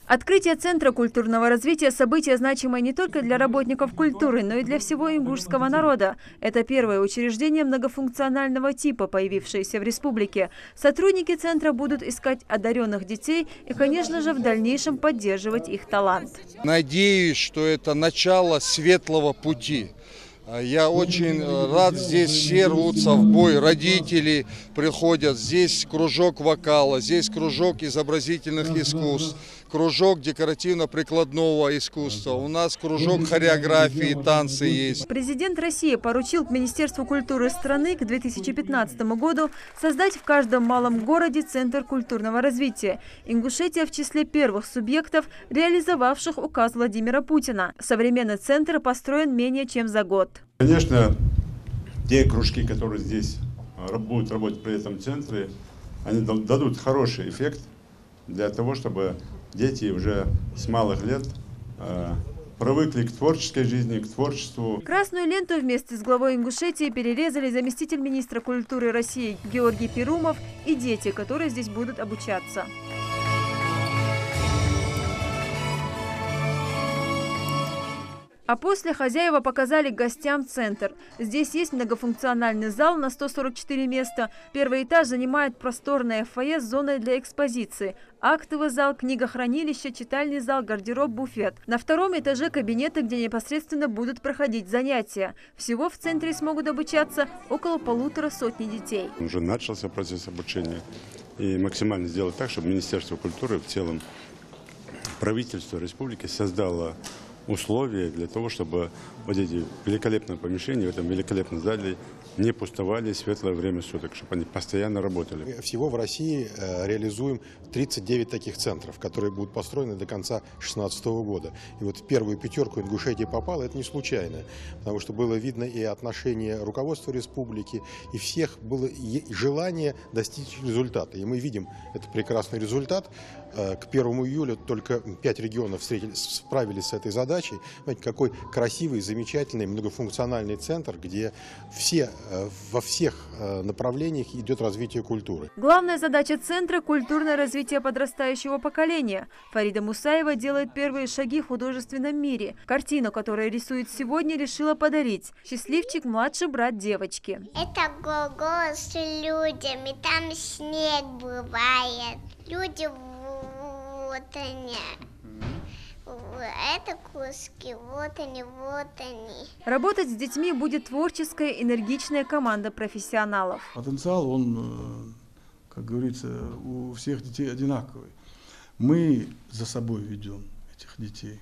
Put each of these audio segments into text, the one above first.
Открытие Центра культурного развития – событие, значимое не только для работников культуры, но и для всего ингушского народа. Это первое учреждение многофункционального типа, появившееся в республике. Сотрудники Центра будут искать одаренных детей и, конечно же, в дальнейшем поддерживать их талант. Надеюсь, что это начало светлого пути. Я очень рад, здесь все рвутся в бой, родители приходят, здесь кружок вокала, здесь кружок изобразительных искусств, кружок декоративно-прикладного искусства, у нас кружок хореографии, танцы есть. Президент России поручил Министерству культуры страны к 2015 году создать в каждом малом городе Центр культурного развития. Ингушетия в числе первых субъектов, реализовавших указ Владимира Путина. Современный центр построен менее чем за год. Конечно, те кружки, которые здесь будут работать при этом центре, они дадут хороший эффект для того, чтобы дети уже с малых лет привыкли к творческой жизни, к творчеству. Красную ленту вместе с главой Ингушетии перерезали заместитель министра культуры России Георгий Перумов и дети, которые здесь будут обучаться. А после хозяева показали гостям центр. Здесь есть многофункциональный зал на 144 места. Первый этаж занимает просторное фойе с зоной для экспозиции. Актовый зал, книгохранилище, читальный зал, гардероб, буфет. На втором этаже кабинеты, где непосредственно будут проходить занятия. Всего в центре смогут обучаться около 150 детей. Уже начался процесс обучения. И максимально сделать так, чтобы Министерство культуры, в целом правительство республики создало условия для того, чтобы вот эти великолепные помещения в этом великолепном зале не пустовали в светлое время суток, чтобы они постоянно работали. Всего в России реализуем 39 таких центров, которые будут построены до конца 2016 года. И вот в первую пятерку Ингушетия попала, это не случайно, потому что было видно и отношение руководства республики, и всех было желание достичь результата. И мы видим этот прекрасный результат. К 1 июля только 5 регионов справились с этой задачей. Знаете, какой красивый, замечательный, многофункциональный центр, где во всех направлениях идет развитие культуры. Главная задача центра – культурное развитие подрастающего поколения. Фарида Мусаева делает первые шаги в художественном мире. Картину, которую рисует сегодня, решила подарить. Счастливчик – младший брат девочки. Это голос с людьми, там снег бывает. Люди вот они. Это куски, вот они. Работать с детьми будет творческая, энергичная команда профессионалов. Потенциал, он, как говорится, у всех детей одинаковый. Мы за собой ведем этих детей.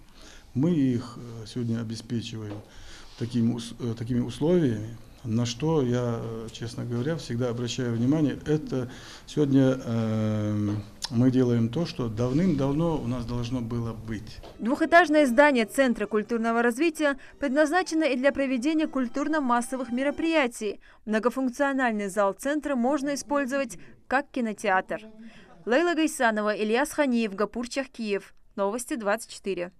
Мы их сегодня обеспечиваем такими условиями, на что я, честно говоря, всегда обращаю внимание. Это сегодня мы делаем то, что давным-давно у нас должно было быть. Двухэтажное здание Центра культурного развития предназначено и для проведения культурно-массовых мероприятий. Многофункциональный зал Центра можно использовать как кинотеатр. Лейла Гайсанова, Ильяс Ханиев, Гапурчах, Киев. Новости 24.